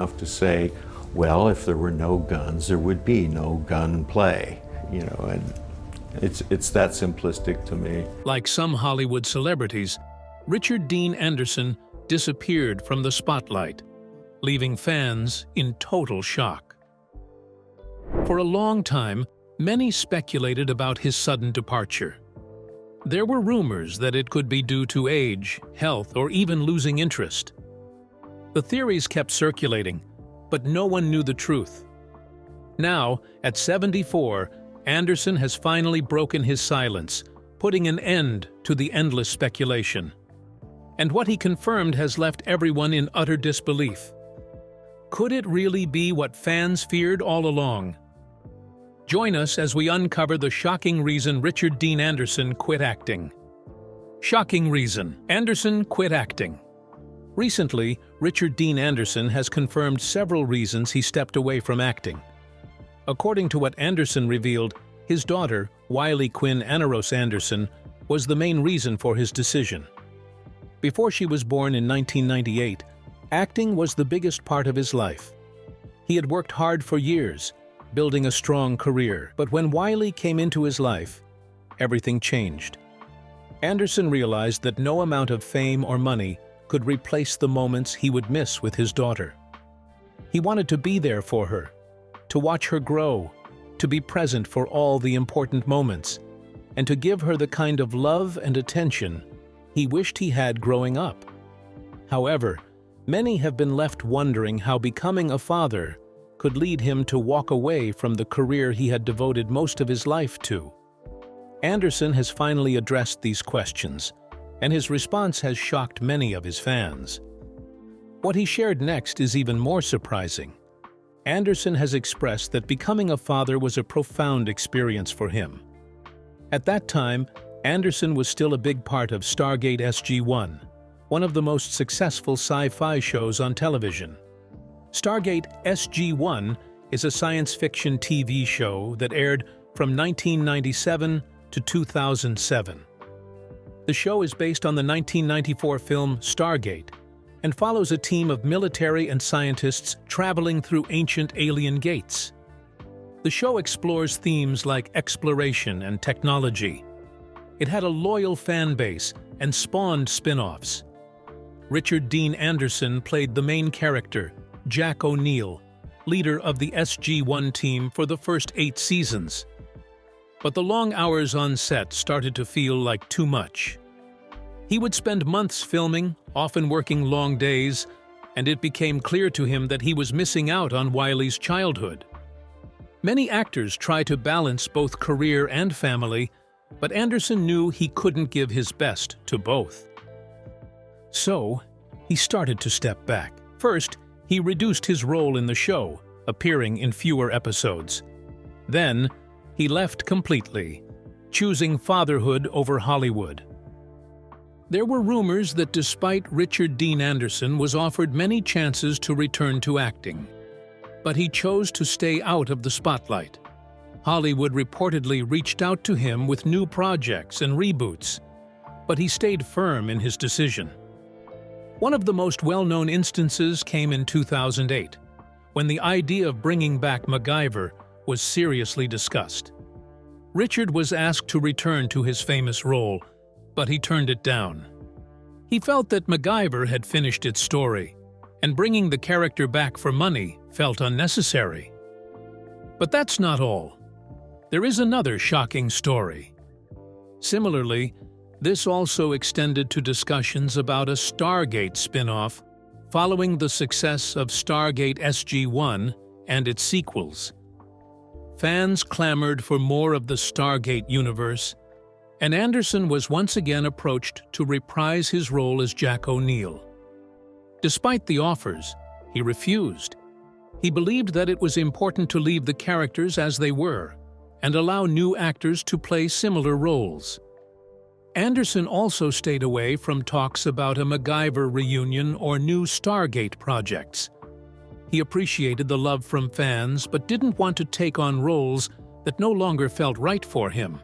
enough to say, well, if there were no guns, there would be no gun play, and it's that simplistic to me. Like some Hollywood celebrities, Richard Dean Anderson disappeared from the spotlight, leaving fans in total shock. For a long time, many speculated about his sudden departure. There were rumors that it could be due to age, health, or even losing interest. The theories kept circulating, but no one knew the truth. Now, at 74, Anderson has finally broken his silence, putting an end to the endless speculation. And what he confirmed has left everyone in utter disbelief. Could it really be what fans feared all along? Join us as we uncover the shocking reason Richard Dean Anderson quit acting. Shocking reason: Anderson quit acting. Recently, Richard Dean Anderson has confirmed several reasons he stepped away from acting. According to what Anderson revealed, his daughter, Wiley Quinn Anaros Anderson, was the main reason for his decision. Before she was born in 1998, acting was the biggest part of his life. He had worked hard for years, building a strong career, but when Wiley came into his life, everything changed. Anderson realized that no amount of fame or money could replace the moments he would miss with his daughter. He wanted to be there for her, to watch her grow, to be present for all the important moments, and to give her the kind of love and attention he wished he had growing up. However, many have been left wondering how becoming a father could lead him to walk away from the career he had devoted most of his life to. Anderson has finally addressed these questions, and his response has shocked many of his fans. What he shared next is even more surprising. Anderson has expressed that becoming a father was a profound experience for him. At that time, Anderson was still a big part of Stargate SG-1, one of the most successful sci-fi shows on television. Stargate SG-1 is a science fiction TV show that aired from 1997 to 2007. The show is based on the 1994 film Stargate and follows a team of military and scientists traveling through ancient alien gates. The show explores themes like exploration and technology. It had a loyal fan base and spawned spin-offs. Richard Dean Anderson played the main character, Jack O'Neill, leader of the SG-1 team for the first 8 seasons. But the long hours on set started to feel like too much. He would spend months filming, often working long days, and it became clear to him that he was missing out on Wiley's childhood. Many actors try to balance both career and family, but Anderson knew he couldn't give his best to both. So, he started to step back. First, he reduced his role in the show, appearing in fewer episodes. Then, he left completely, choosing fatherhood over Hollywood. There were rumors that despite Richard Dean Anderson was offered many chances to return to acting, but he chose to stay out of the spotlight. Hollywood reportedly reached out to him with new projects and reboots, but he stayed firm in his decision. One of the most well-known instances came in 2008, when the idea of bringing back MacGyver was seriously discussed. Richard was asked to return to his famous role, but he turned it down. He felt that MacGyver had finished its story, and bringing the character back for money felt unnecessary. But that's not all. There is another shocking story. Similarly, this also extended to discussions about a Stargate spin-off following the success of Stargate SG-1 and its sequels. Fans clamored for more of the Stargate universe, and Anderson was once again approached to reprise his role as Jack O'Neill. Despite the offers, he refused. He believed that it was important to leave the characters as they were and allow new actors to play similar roles. Anderson also stayed away from talks about a MacGyver reunion or new Stargate projects. He appreciated the love from fans but didn't want to take on roles that no longer felt right for him.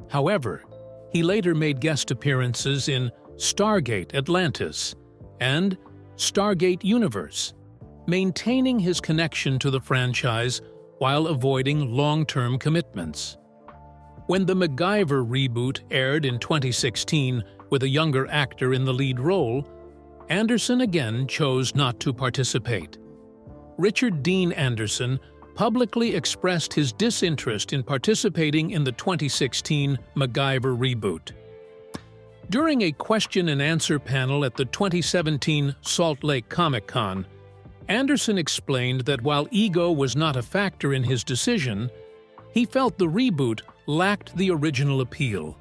However, he later made guest appearances in Stargate Atlantis and Stargate Universe. maintaining his connection to the franchise while avoiding long-term commitments. When the MacGyver reboot aired in 2016 with a younger actor in the lead role, Anderson again chose not to participate. Richard Dean Anderson publicly expressed his disinterest in participating in the 2016 MacGyver reboot. During a question-and-answer panel at the 2017 Salt Lake Comic-Con, Anderson explained that while ego was not a factor in his decision, he felt the reboot lacked the original appeal.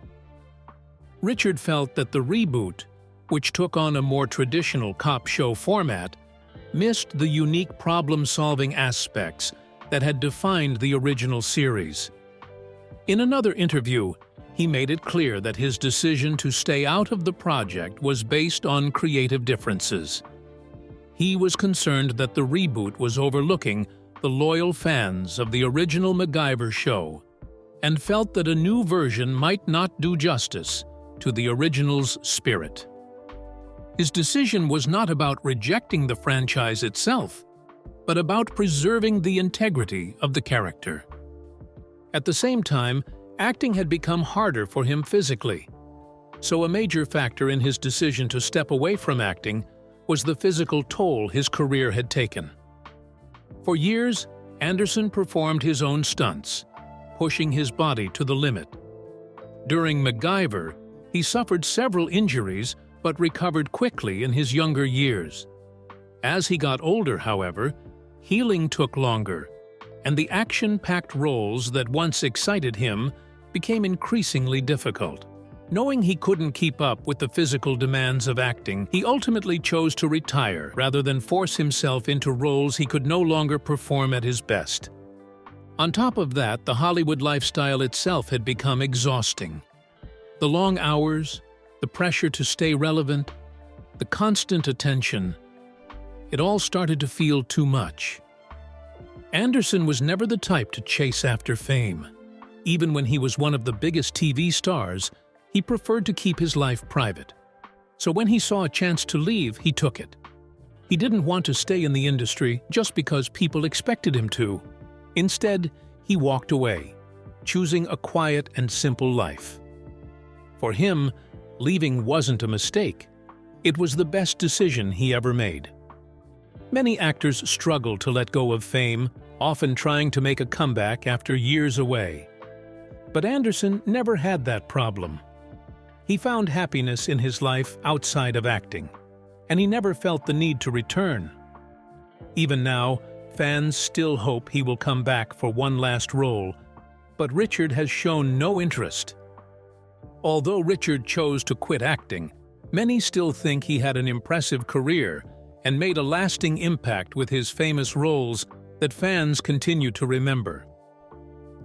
Richard felt that the reboot, which took on a more traditional cop show format, missed the unique problem-solving aspects that had defined the original series. In another interview, he made it clear that his decision to stay out of the project was based on creative differences. He was concerned that the reboot was overlooking the loyal fans of the original MacGyver show and felt that a new version might not do justice to the original's spirit. His decision was not about rejecting the franchise itself, but about preserving the integrity of the character. At the same time, acting had become harder for him physically, so a major factor in his decision to step away from acting was the physical toll his career had taken. For years, Anderson performed his own stunts, pushing his body to the limit. During MacGyver, he suffered several injuries but recovered quickly in his younger years. As he got older, however, healing took longer, and the action-packed roles that once excited him became increasingly difficult. Knowing he couldn't keep up with the physical demands of acting, he ultimately chose to retire rather than force himself into roles he could no longer perform at his best. On top of that, the Hollywood lifestyle itself had become exhausting. The long hours, the pressure to stay relevant, the constant attention, it all started to feel too much. Anderson was never the type to chase after fame. Even when he was one of the biggest TV stars, he preferred to keep his life private. So when he saw a chance to leave, he took it. He didn't want to stay in the industry just because people expected him to. Instead, he walked away, choosing a quiet and simple life. For him, leaving wasn't a mistake. It was the best decision he ever made. Many actors struggle to let go of fame, often trying to make a comeback after years away. But Anderson never had that problem. He found happiness in his life outside of acting, and he never felt the need to return. Even now, fans still hope he will come back for one last role, but Richard has shown no interest. Although Richard chose to quit acting, many still think he had an impressive career and made a lasting impact with his famous roles that fans continue to remember.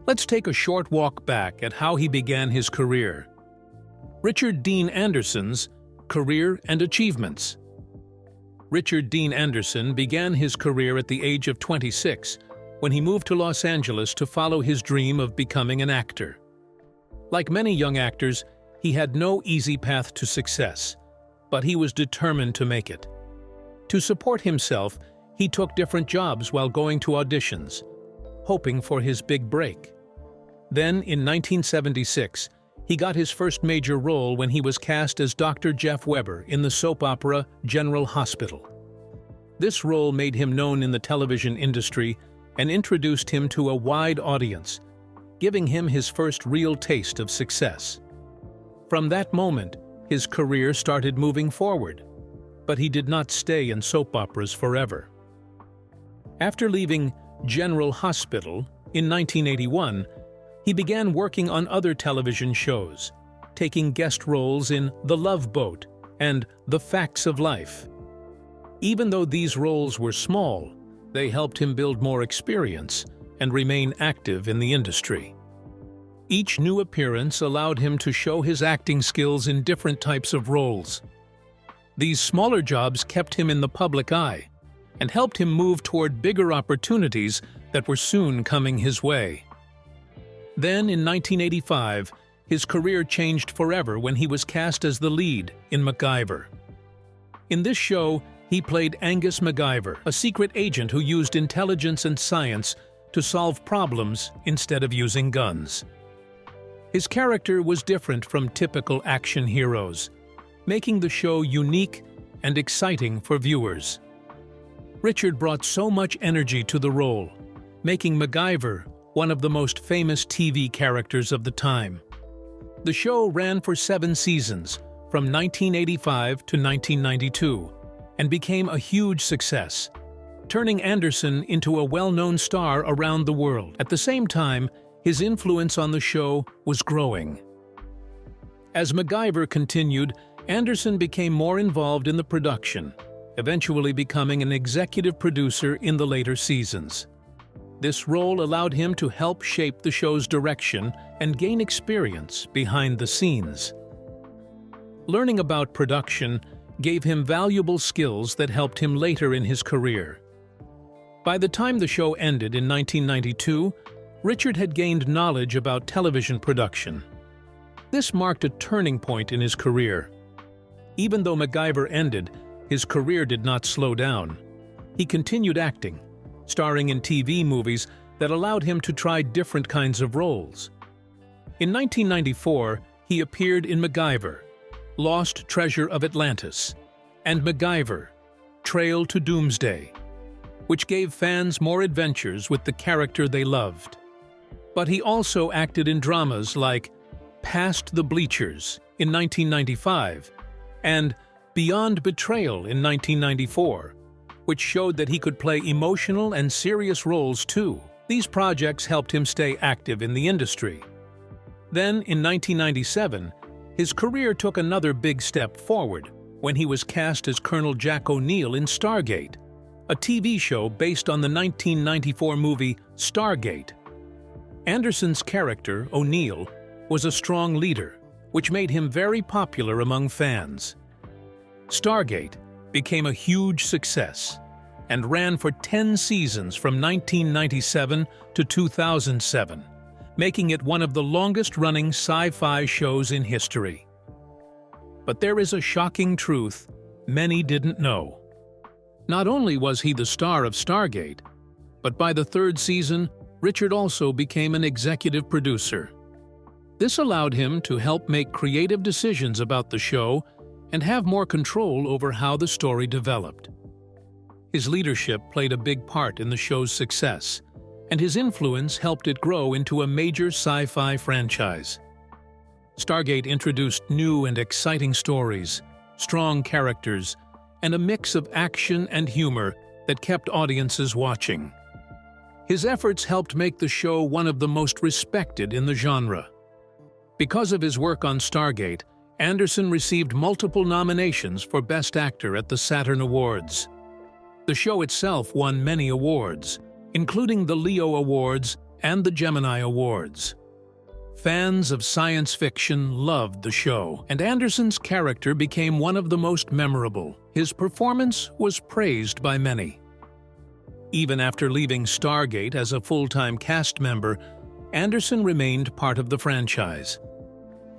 Let's take a short walk back at how he began his career. Richard Dean Anderson's career and achievements. Richard Dean Anderson began his career at the age of 26 when he moved to Los Angeles to follow his dream of becoming an actor. Like many young actors, he had no easy path to success, but he was determined to make it. To support himself, he took different jobs while going to auditions, hoping for his big break. Then, in 1976, he got his first major role when he was cast as Dr. Jeff Weber in the soap opera General Hospital. This role made him known in the television industry and introduced him to a wide audience, giving him his first real taste of success. From that moment, his career started moving forward, but he did not stay in soap operas forever. After leaving General Hospital in 1981, he began working on other television shows, taking guest roles in The Love Boat and The Facts of Life. Even though these roles were small, they helped him build more experience and remain active in the industry. Each new appearance allowed him to show his acting skills in different types of roles. These smaller jobs kept him in the public eye and helped him move toward bigger opportunities that were soon coming his way. Then, in 1985, his career changed forever when he was cast as the lead in MacGyver. In this show, He played Angus MacGyver, a secret agent who used intelligence and science to solve problems instead of using guns. His character was different from typical action heroes, making the show unique and exciting for viewers. Richard brought so much energy to the role, making MacGyver one of the most famous TV characters of the time. The show ran for 7 seasons, from 1985 to 1992, and became a huge success, turning Anderson into a well-known star around the world. At the same time, his influence on the show was growing. As MacGyver continued, Anderson became more involved in the production, eventually becoming an executive producer in the later seasons. This role allowed him to help shape the show's direction and gain experience behind the scenes. Learning about production gave him valuable skills that helped him later in his career. By the time the show ended in 1992, Richard had gained knowledge about television production. This marked a turning point in his career. Even though MacGyver ended, his career did not slow down. He continued acting, starring in TV movies that allowed him to try different kinds of roles. In 1994, he appeared in MacGyver, Lost Treasure of Atlantis, and MacGyver, Trail to Doomsday, which gave fans more adventures with the character they loved. But he also acted in dramas like Past the Bleachers in 1995 and Beyond Betrayal in 1994, which showed that he could play emotional and serious roles too. These projects helped him stay active in the industry. Then, in 1997, his career took another big step forward when he was cast as Colonel Jack O'Neill in Stargate, a TV show based on the 1994 movie Stargate. Anderson's character, O'Neill, was a strong leader, which made him very popular among fans. Stargate became a huge success and ran for 10 seasons from 1997 to 2007, making it one of the longest-running sci-fi shows in history. But there is a shocking truth many didn't know. Not only was he the star of Stargate, but by the 3rd season, Richard also became an executive producer. This allowed him to help make creative decisions about the show and have more control over how the story developed. His leadership played a big part in the show's success, and his influence helped it grow into a major sci-fi franchise. Stargate introduced new and exciting stories, strong characters, and a mix of action and humor that kept audiences watching. His efforts helped make the show one of the most respected in the genre. Because of his work on Stargate, Anderson received multiple nominations for Best Actor at the Saturn Awards. The show itself won many awards, including the Leo Awards and the Gemini Awards. Fans of science fiction loved the show, and Anderson's character became one of the most memorable. His performance was praised by many. Even after leaving Stargate as a full-time cast member, Anderson remained part of the franchise.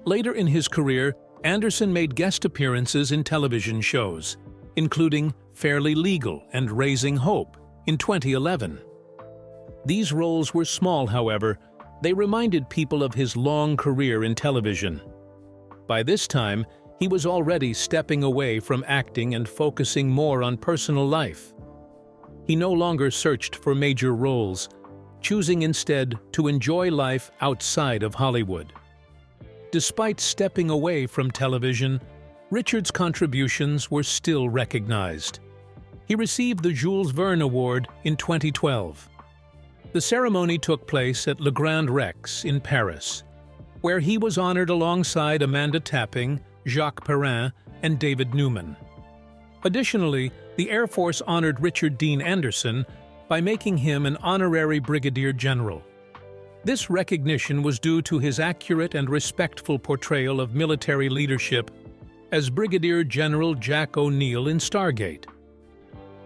Later in his career, Anderson made guest appearances in television shows, including Fairly Legal and Raising Hope in 2011. These roles were small, however. They reminded people of his long career in television. By this time, he was already stepping away from acting and focusing more on personal life. He no longer searched for major roles, choosing instead to enjoy life outside of Hollywood. Despite stepping away from television, Richard's contributions were still recognized. He received the Jules Verne Award in 2012. The ceremony took place at Le Grand Rex in Paris, where he was honored alongside Amanda Tapping, Jacques Perrin, and David Newman. Additionally, the Air Force honored Richard Dean Anderson by making him an honorary brigadier general. This recognition was due to his accurate and respectful portrayal of military leadership as Brigadier General Jack O'Neill in Stargate.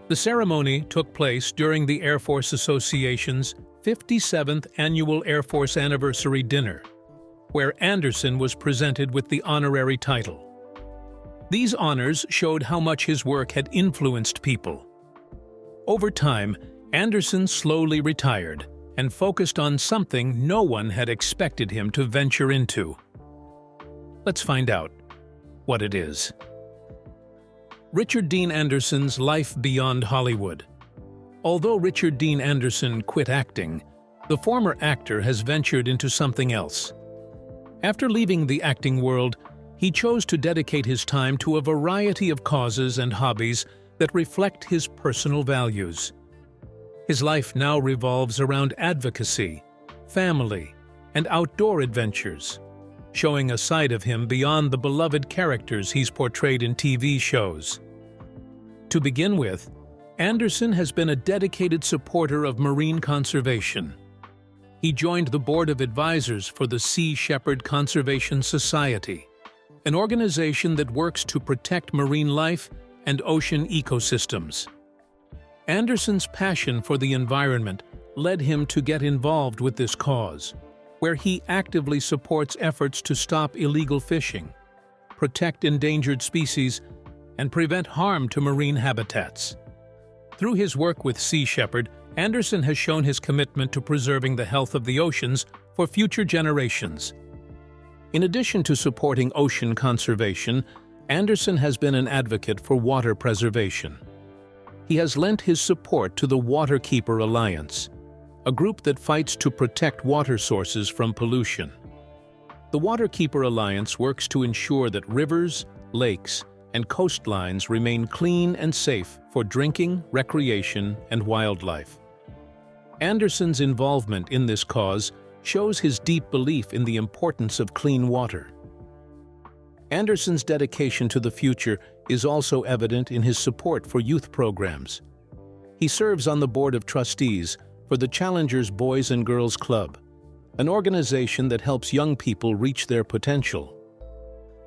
The ceremony took place during the Air Force Association's 57th Annual Air Force Anniversary Dinner, where Anderson was presented with the honorary title. These honors showed how much his work had influenced people. Over time, Anderson slowly retired and focused on something no one had expected him to venture into. Let's find out what it is. Richard Dean Anderson's life beyond Hollywood. Although Richard Dean Anderson quit acting, the former actor has ventured into something else. After leaving the acting world, he chose to dedicate his time to a variety of causes and hobbies that reflect his personal values. His life now revolves around advocacy, family, and outdoor adventures, showing a side of him beyond the beloved characters he's portrayed in TV shows. To begin with, Anderson has been a dedicated supporter of marine conservation. He joined the board of advisors for the Sea Shepherd Conservation Society, an organization that works to protect marine life and ocean ecosystems. Anderson's passion for the environment led him to get involved with this cause, where he actively supports efforts to stop illegal fishing, protect endangered species, and prevent harm to marine habitats. Through his work with Sea Shepherd, Anderson has shown his commitment to preserving the health of the oceans for future generations. In addition to supporting ocean conservation, Anderson has been an advocate for water preservation. He has lent his support to the Waterkeeper Alliance, a group that fights to protect water sources from pollution. The Waterkeeper Alliance works to ensure that rivers, lakes, and coastlines remain clean and safe for drinking, recreation, and wildlife. Anderson's involvement in this cause shows his deep belief in the importance of clean water. Anderson's dedication to the future is also evident in his support for youth programs. He serves on the board of trustees for the Challengers Boys and Girls Club, an organization that helps young people reach their potential.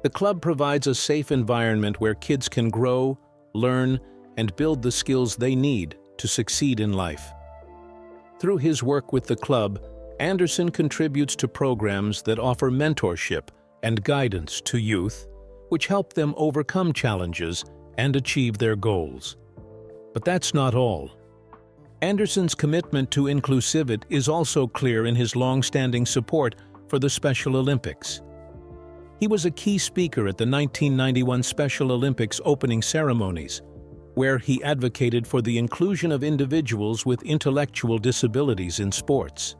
The club provides a safe environment where kids can grow, learn, and build the skills they need to succeed in life. Through his work with the club, Anderson contributes to programs that offer mentorship and guidance to youth, which help them overcome challenges and achieve their goals. But that's not all. Anderson's commitment to inclusivity is also clear in his long-standing support for the Special Olympics. He was a key speaker at the 1991 Special Olympics opening ceremonies, where he advocated for the inclusion of individuals with intellectual disabilities in sports.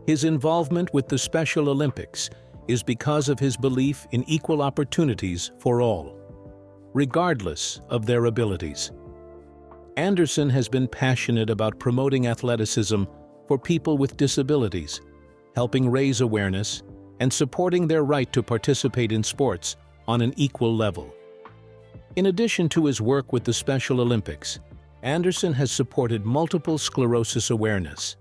His involvement with the Special Olympics is because of his belief in equal opportunities for all, regardless of their abilities. Anderson has been passionate about promoting athleticism for people with disabilities, helping raise awareness, and supporting their right to participate in sports on an equal level. In addition to his work with the Special Olympics, Anderson has supported multiple sclerosis awareness.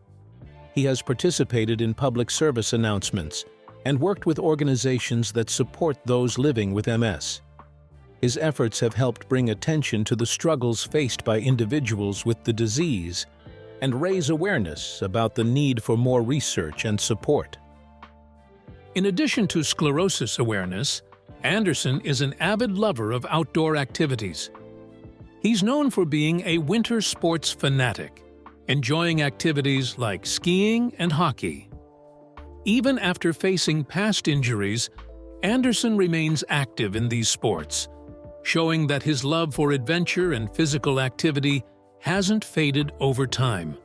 He has participated in public service announcements and worked with organizations that support those living with MS. His efforts have helped bring attention to the struggles faced by individuals with the disease and raise awareness about the need for more research and support. In addition to sclerosis awareness, Anderson is an avid lover of outdoor activities. He's known for being a winter sports fanatic, enjoying activities like skiing and hockey. Even after facing past injuries, Anderson remains active in these sports, showing that his love for adventure and physical activity hasn't faded over time.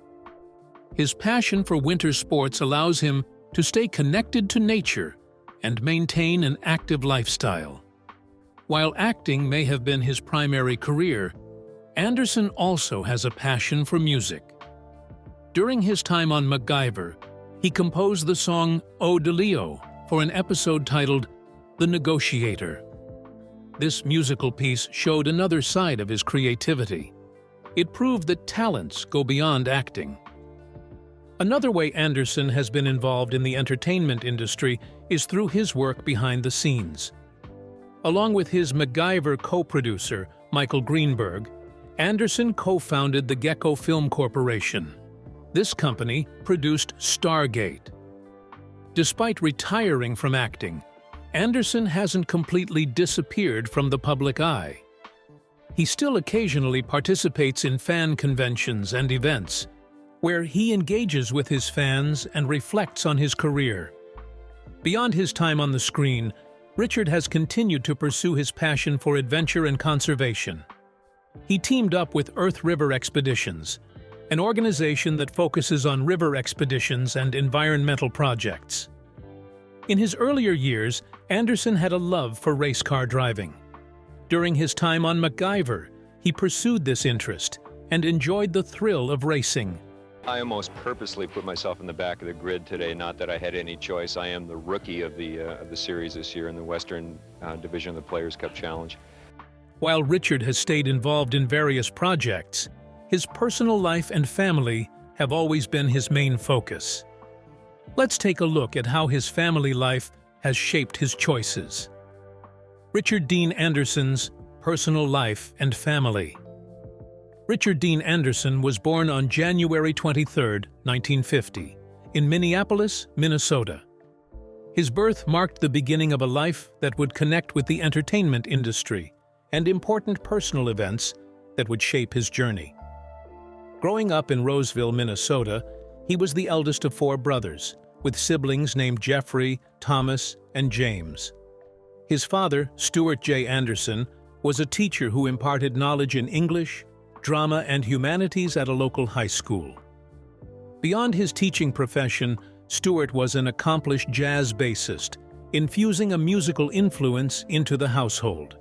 His passion for winter sports allows him to stay connected to nature and maintain an active lifestyle. While acting may have been his primary career, Anderson also has a passion for music. During his time on MacGyver, he composed the song "Ode to Leo" for an episode titled "The Negotiator." This musical piece showed another side of his creativity. It proved that talents go beyond acting. Another way Anderson has been involved in the entertainment industry is through his work behind the scenes. Along with his MacGyver co-producer, Michael Greenberg, Anderson co-founded the Gecko Film Corporation. This company produced Stargate. Despite retiring from acting, Anderson hasn't completely disappeared from the public eye. He still occasionally participates in fan conventions and events, where he engages with his fans and reflects on his career. Beyond his time on the screen, Richard has continued to pursue his passion for adventure and conservation. He teamed up with Earth River Expeditions, an organization that focuses on river expeditions and environmental projects. In his earlier years, Anderson had a love for race car driving. During his time on MacGyver, he pursued this interest and enjoyed the thrill of racing. I almost purposely put myself in the back of the grid today, not that I had any choice. I am the rookie of the series this year in the Western Division of the Players' Cup Challenge. While Richard has stayed involved in various projects, his personal life and family have always been his main focus. Let's take a look at how his family life has shaped his choices. Richard Dean Anderson's personal life and family. Richard Dean Anderson was born on January 23, 1950, in Minneapolis, Minnesota. His birth marked the beginning of a life that would connect with the entertainment industry and important personal events that would shape his journey. Growing up in Roseville, Minnesota, he was the eldest of 4 brothers, with siblings named Jeffrey, Thomas, and James. His father, Stuart J. Anderson, was a teacher who imparted knowledge in English, drama, and humanities at a local high school. Beyond his teaching profession, Stuart was an accomplished jazz bassist, infusing a musical influence into the household.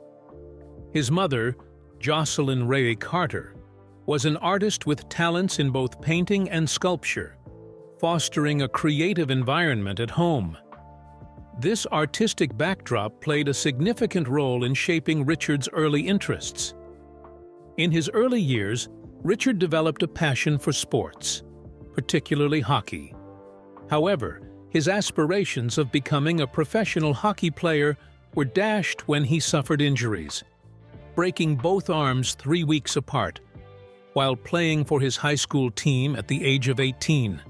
His mother, Jocelyn Ray Carter, was an artist with talents in both painting and sculpture, fostering a creative environment at home. This artistic backdrop played a significant role in shaping Richard's early interests. In his early years, Richard developed a passion for sports, particularly hockey. However, his aspirations of becoming a professional hockey player were dashed when he suffered injuries, breaking both arms 3 weeks apart, while playing for his high school team at the age of 18.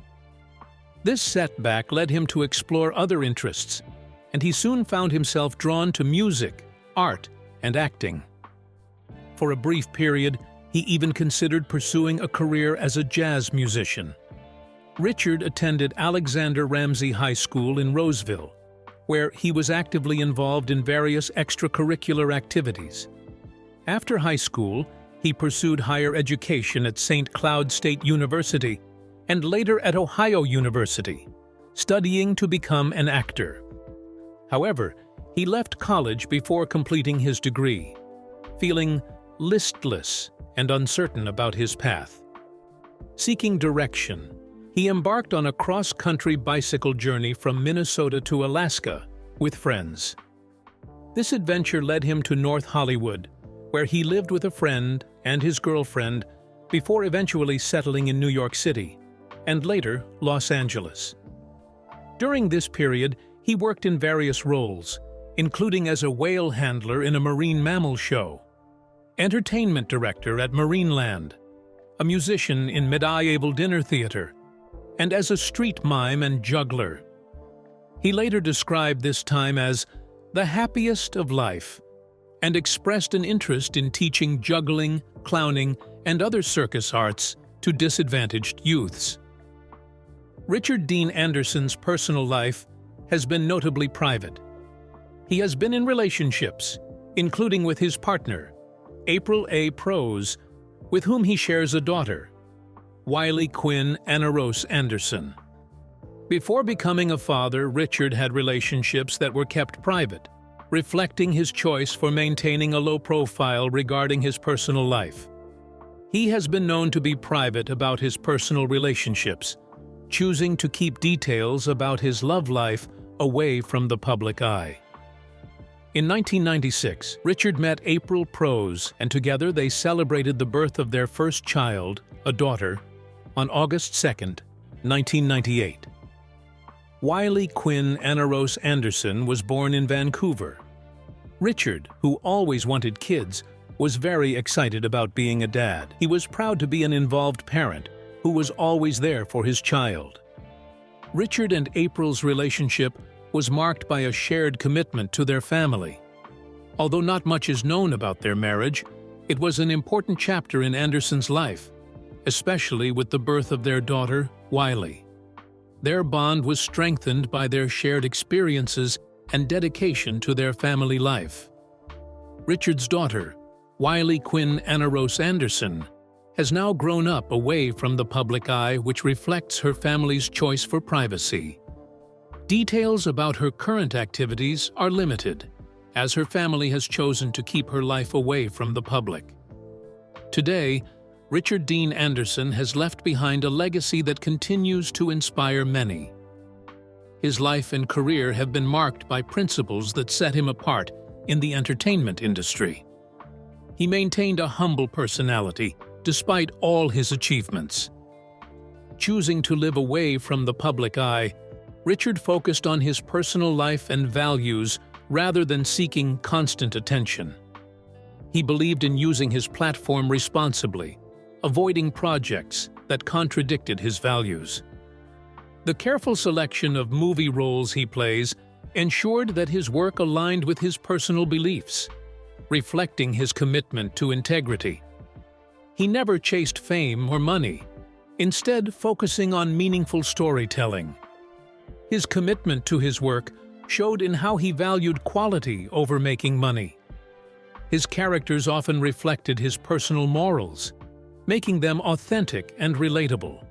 This setback led him to explore other interests, and he soon found himself drawn to music, art, and acting. For a brief period, he even considered pursuing a career as a jazz musician. Richard attended Alexander Ramsey High School in Roseville, where he was actively involved in various extracurricular activities. After high school, he pursued higher education at St. Cloud State University and later at Ohio University, studying to become an actor. However, he left college before completing his degree, feeling listless and uncertain about his path. Seeking direction, he embarked on a cross-country bicycle journey from Minnesota to Alaska with friends. This adventure led him to North Hollywood, where he lived with a friend and his girlfriend before eventually settling in New York City, and later Los Angeles. During this period, he worked in various roles, including as a whale handler in a marine mammal show, entertainment director at Marineland, a musician in medieval dinner theater, and as a street mime and juggler. He later described this time as the happiest of life and expressed an interest in teaching juggling, clowning, and other circus arts to disadvantaged youths. Richard Dean Anderson's personal life has been notably private. He has been in relationships, including with his partner, April A. Prose, with whom he shares a daughter, Wiley Quinn Anna Rose Anderson. Before becoming a father, Richard had relationships that were kept private, reflecting his choice for maintaining a low profile regarding his personal life. He has been known to be private about his personal relationships, choosing to keep details about his love life away from the public eye. In 1996, Richard met April Prose, and together they celebrated the birth of their first child, a daughter, on August 2, 1998. Wiley Quinn Anna Rose Anderson was born in Vancouver. Richard, who always wanted kids, was very excited about being a dad. He was proud to be an involved parent who was always there for his child. Richard and April's relationship was marked by a shared commitment to their family. Although not much is known about their marriage, it was an important chapter in Anderson's life, especially with the birth of their daughter, Wiley. Their bond was strengthened by their shared experiences and dedication to their family life. Richard's daughter, Wiley Quinn Anna Rose Anderson, has now grown up away from the public eye, which reflects her family's choice for privacy. Details about her current activities are limited, as her family has chosen to keep her life away from the public. Today, Richard Dean Anderson has left behind a legacy that continues to inspire many. His life and career have been marked by principles that set him apart in the entertainment industry. He maintained a humble personality despite all his achievements. Choosing to live away from the public eye, Richard focused on his personal life and values rather than seeking constant attention. He believed in using his platform responsibly, avoiding projects that contradicted his values. The careful selection of movie roles he plays ensured that his work aligned with his personal beliefs, reflecting his commitment to integrity. He never chased fame or money, instead focusing on meaningful storytelling. His commitment to his work showed in how he valued quality over making money. His characters often reflected his personal morals, making them authentic and relatable.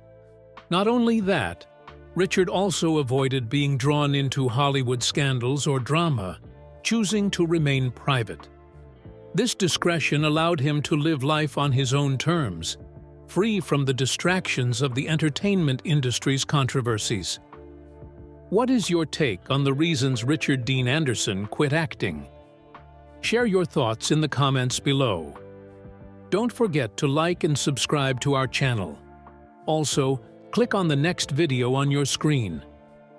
Not only that, Richard also avoided being drawn into Hollywood scandals or drama, choosing to remain private. This discretion allowed him to live life on his own terms, free from the distractions of the entertainment industry's controversies. What is your take on the reasons Richard Dean Anderson quit acting? Share your thoughts in the comments below. Don't forget to like and subscribe to our channel. Also, click on the next video on your screen.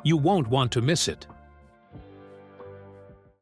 You won't want to miss it.